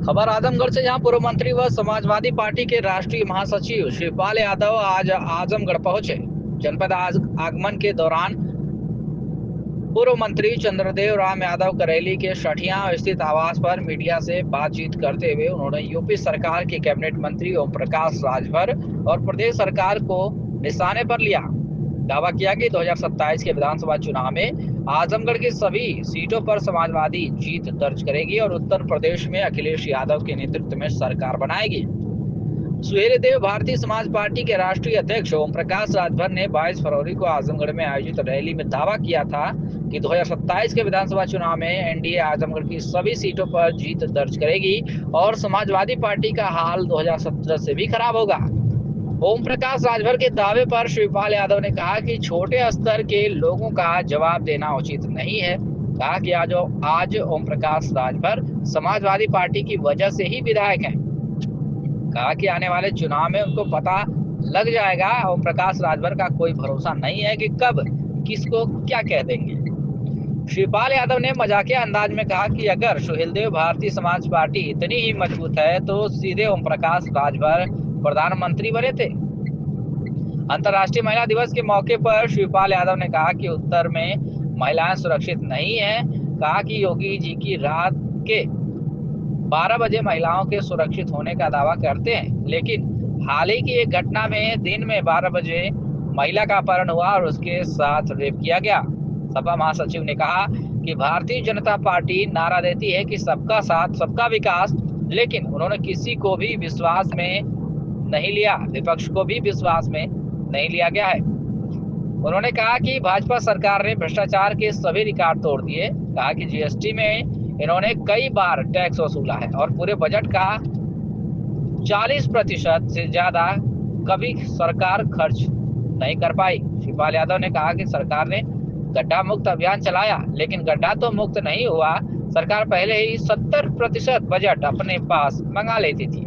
खबर आजमगढ़ से, जहां पूर्व मंत्री व समाजवादी पार्टी के राष्ट्रीय महासचिव शिवपाल यादव आज आजमगढ़ पहुंचे। जनपद आगमन के दौरान पूर्व मंत्री चंद्रदेव राम यादव करेली के सठिया स्थित आवास पर मीडिया से बातचीत करते हुए उन्होंने यूपी सरकार के कैबिनेट मंत्री ओम प्रकाश राजभर और प्रदेश सरकार को निशाने पर लिया। दावा किया कि 2027 के विधानसभा चुनाव में आजमगढ़ की सभी सीटों पर समाजवादी जीत दर्ज करेगी और उत्तर प्रदेश में अखिलेश यादव के नेतृत्व में सरकार बनाएगी। सुहेलदेव भारतीय समाज पार्टी के राष्ट्रीय अध्यक्ष ओम प्रकाश राजभर ने 22 फरवरी को आजमगढ़ में आयोजित रैली में दावा किया था कि 2027 के विधानसभा चुनाव में एनडीए आजमगढ़ की सभी सीटों पर जीत दर्ज करेगी और समाजवादी पार्टी का हाल 2017 से भी खराब होगा। ओम प्रकाश राजभर के दावे पर शिवपाल यादव ने कहा कि छोटे स्तर के लोगों का जवाब देना उचित नहीं है। कहा कि आज ओम प्रकाश राजभर समाजवादी पार्टी की वजह से ही विधायक हैं। कहा कि आने वाले चुनाव में उनको पता लग जाएगा। ओम प्रकाश राजभर का कोई भरोसा नहीं है कि कब किसको क्या कह देंगे। शिवपाल यादव ने मजाकिया अंदाज में कहा कि अगर सुहेलदेव भारतीय समाज पार्टी इतनी ही मजबूत है तो सीधे ओम प्रकाश राजभर प्रधानमंत्री बने थे। अंतर्राष्ट्रीय महिला दिवस के मौके पर शिवपाल यादव ने कहा कि उत्तर में महिलाएं सुरक्षित नहीं है। कहा कि योगी जी की रात के 12 बजे महिलाओं के सुरक्षित होने का दावा करते हैं, लेकिन हाल ही की एक घटना में दिन में 12 बजे महिला का अपहरण हुआ और उसके साथ रेप किया गया। सपा महासचिव ने कहा कि भारतीय जनता पार्टी नारा देती है कि सबका साथ सबका विकास, लेकिन उन्होंने किसी को भी विश्वास में नहीं लिया, विपक्ष को भी विश्वास में नहीं लिया गया है। उन्होंने कहा कि भाजपा सरकार ने भ्रष्टाचार के सभी रिकॉर्ड तोड़ दिए। कहा कि जीएसटी में इन्होंने कई बार टैक्स वसूला है और पूरे बजट का 40% से ज्यादा कभी सरकार खर्च नहीं कर पाई। शिवपाल यादव ने कहा कि सरकार ने गड्ढा मुक्त अभियान चलाया, लेकिन गड्ढा तो मुक्त नहीं हुआ। सरकार पहले ही 70% बजट अपने पास मंगा लेती थी।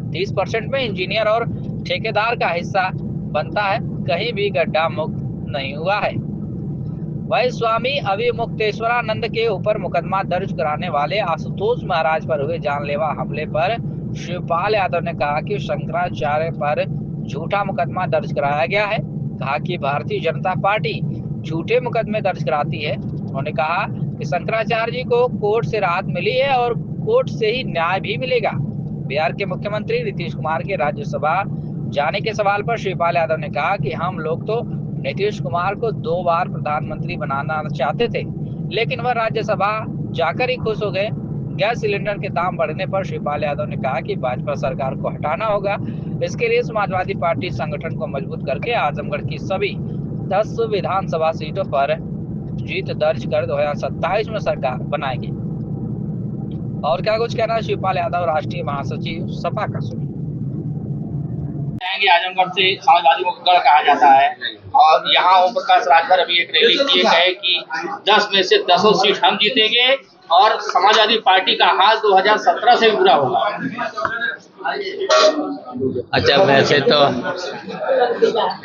30% में इंजीनियर और ठेकेदार का हिस्सा बनता है, कहीं भी गड्ढा मुक्त नहीं हुआ है। वही स्वामी अभिमुक्तेश्वरानंद के ऊपर मुकदमा दर्ज कराने वाले आशुतोष महाराज पर हुए जानलेवा हमले पर शिवपाल यादव ने कहा कि शंकराचार्य पर झूठा मुकदमा दर्ज कराया गया है। कहा कि भारतीय जनता पार्टी झूठे मुकदमे दर्ज कराती है। उन्होंने कहा कि शंकराचार्य जी को कोर्ट से राहत मिली है और कोर्ट से ही न्याय भी मिलेगा। बिहार के मुख्यमंत्री नीतीश कुमार के राज्यसभा जाने के सवाल पर शिवपाल यादव ने कहा कि हम लोग तो नीतीश कुमार को 2 बार प्रधानमंत्री बनाना चाहते थे, लेकिन वह राज्यसभा जाकर ही खुश हो गए। गैस सिलेंडर के दाम बढ़ने पर शिवपाल यादव ने कहा कि भाजपा सरकार को हटाना होगा। इसके लिए समाजवादी पार्टी संगठन को मजबूत करके आजमगढ़ की सभी 10 विधानसभा सीटों पर जीत दर्ज कर 2027 में सरकार बनाएगी। और क्या कुछ कहना शिवपाल यादव, राष्ट्रीय महासचिव सपा का। आजमगढ़ से समाजवादी को गढ़ कहा जाता है और यहाँ ओम प्रकाश राजभर अभी एक रैली किए गए कि 10 में से 10 सीट हम जीतेंगे और समाजवादी पार्टी का हाल 2017 से भी बुरा होगा। अच्छा, वैसे तो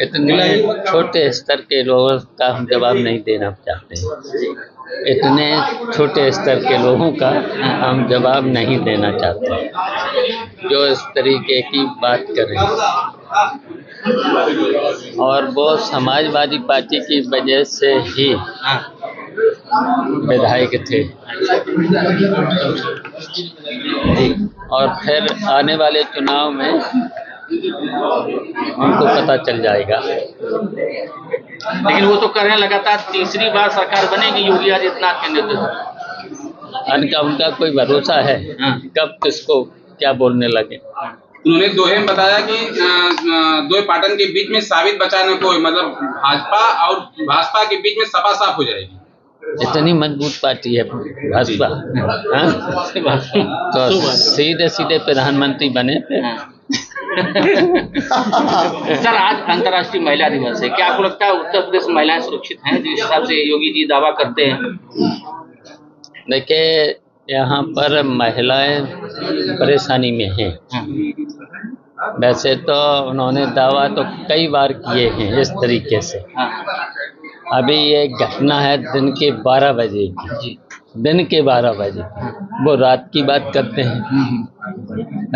इतने छोटे स्तर के लोगों का हम जवाब नहीं देना चाहते हैं। इतने छोटे स्तर के लोगों का हम जवाब नहीं देना चाहते जो इस तरीके की बात करें, और वो समाजवादी पार्टी की वजह से ही विधायक थे और फिर आने वाले चुनाव में उनको पता चल जाएगा। लेकिन वो तो कर रहे हैं, लगातार तीसरी बार सरकार बनेगी योगी आदित्यनाथ के नेतृत्व। उनका कोई भरोसा है कब किसको क्या बोलने लगे। उन्होंने दोहे में बताया कि दो पाटन के बीच में साबित बचाने को, मतलब भाजपा के बीच में सपा साफ हो जाएगी। इतनी मजबूत पार्टी है भाजपा, तो सीधे सीधे प्रधानमंत्री बने। सर, आज अंतर्राष्ट्रीय महिला दिवस है, क्या आपको लगता है उत्तर प्रदेश में महिलाएं सुरक्षित हैं जिस हिसाब से योगी जी दावा करते हैं? देखिए, यहाँ पर महिलाएं परेशानी में हैं। वैसे तो उन्होंने दावा तो कई बार किए हैं इस तरीके से। अभी ये घटना है दिन के 12 बजे की, दिन के 12 बजे, वो रात की बात करते हैं।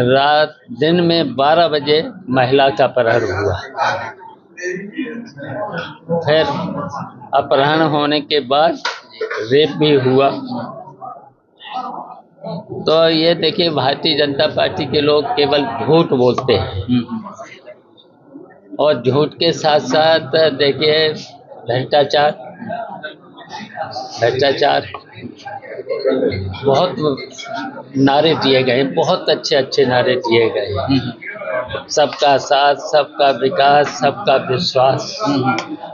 रात दिन में 12 बजे महिला का अपहरण हुआ। फिर अपहरण होने के बाद रेप भी हुआ। तो ये देखिए, भारतीय जनता पार्टी के लोग केवल झूठ बोलते हैं, और झूठ के साथ साथ देखिए भ्रष्टाचार बहुत नारे दिए गए, बहुत अच्छे नारे दिए गए। सबका साथ, सबका विकास, सबका विश्वास।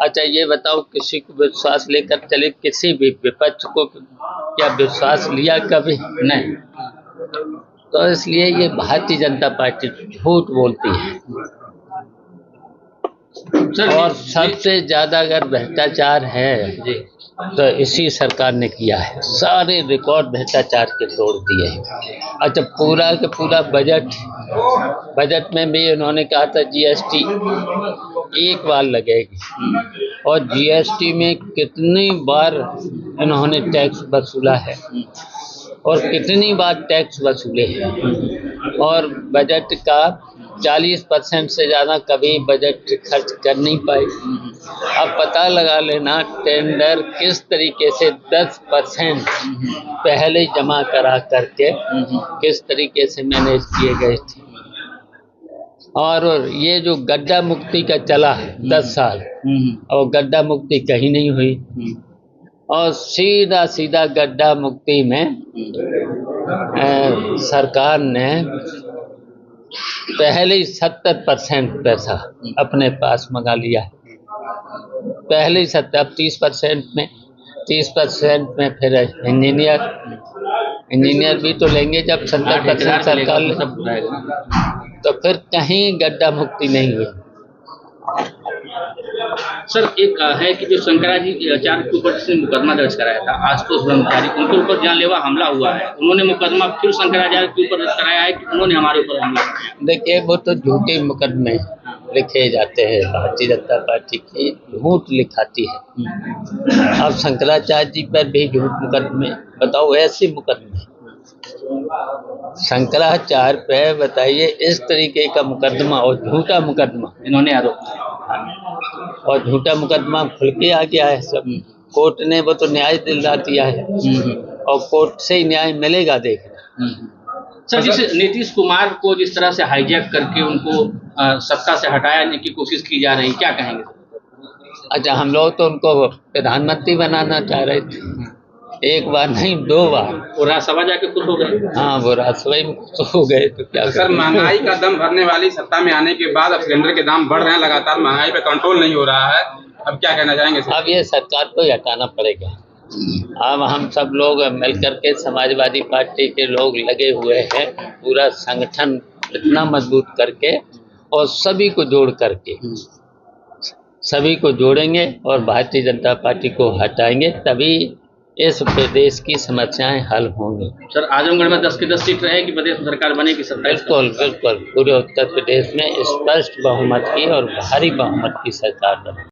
अच्छा ये बताओ, किसी को विश्वास लेकर चले? किसी भी विपक्ष को क्या विश्वास लिया कभी? नहीं। तो इसलिए ये भारतीय जनता पार्टी झूठ बोलती है। और सबसे ज्यादा अगर भ्रष्टाचार है तो इसी सरकार ने किया है। सारे रिकॉर्ड भ्रष्टाचार के तोड़ दिए हैं। अच्छा, पूरा के पूरा बजट में भी उन्होंने कहा था जीएसटी एक बार लगेगी, और जीएसटी में कितनी बार इन्होंने टैक्स वसूला है, और कितनी बार टैक्स वसूले हैं। और बजट का 40% से ज़्यादा कभी बजट खर्च कर नहीं पाए। अब पता लगा लेना, टेंडर किस तरीके से 10% पहले जमा करा करके किस तरीके से मैनेज किए गए थे। और ये जो गड्ढा मुक्ति का चला 10 साल, और गड्ढा मुक्ति कहीं नहीं हुई, और सीधा गड्ढा मुक्ति में सरकार ने पहले ही 70% पैसा अपने पास मंगा लिया है। पहले ही 70, अब 30% में फिर इंजीनियर भी तो लेंगे जब 70% सरकार ले, तो फिर कहीं गड्ढा मुक्ति नहीं हुई। सर, एक है कि जो शंकराचार्य के ऊपर जिसने मुकदमा दर्ज कराया था, आशुतोष ब्रह्मचारी, उनके ऊपर जानलेवा हमला हुआ है। उन्होंने मुकदमा फिर शंकराचार्य के ऊपर कराया है कि उन्होंने हमारे ऊपर हमला किया। देखिए, वो तो झूठे मुकदमे लिखे जाते हैं। भारतीय जनता पार्टी की झूठ लिखाती है। अब शंकराचार्य जी पर भी झूठ मुकदमे, बताओ ऐसे मुकदमे शंकराचार्य पे, बताइए इस तरीके का मुकदमा और झूठा मुकदमा इन्होंने आरोप, और झूठा मुकदमा खुल के आ गया है सब। कोर्ट ने वो तो न्याय दिला दिया है, और कोर्ट से ही न्याय मिलेगा, देखना। सर, जिस नीतीश कुमार को जिस तरह से हाईजैक करके उनको सत्ता से हटाने की कोशिश की जा रही, क्या कहेंगे? अच्छा, हम लोग तो उनको प्रधानमंत्री बनाना चाह रहे थे, एक बार नहीं 2 बार। वो राज्यसभा जाके खुश हो गए। हाँ, वो राज्यसभा में खुश हो गए, तो क्या सर, महंगाई का दम भरने वाली सत्ता में आने के बाद अब सिलेंडर के दाम बढ़ रहे हैं लगातार, महंगाई पे कंट्रोल नहीं हो रहा है। अब क्या कहना चाहेंगे सर? अब ये सरकार को ही हटाना पड़ेगा। अब हम सब लोग मिलकर के, समाजवादी पार्टी के लोग लगे हुए हैं, पूरा संगठन इतना मजबूत करके और सभी को जोड़ करके, सभी को जोड़ेंगे और भारतीय जनता पार्टी को हटाएंगे, तभी इस प्रदेश की समस्याएं हल होंगी। सर, आजमगढ़ में 10 की 10 सीट रहेगी, प्रदेश में सरकार बनेगी। बिल्कुल बिल्कुल, पूरे उत्तर प्रदेश में स्पष्ट बहुमत की और भारी बहुमत की सरकार बनेगी।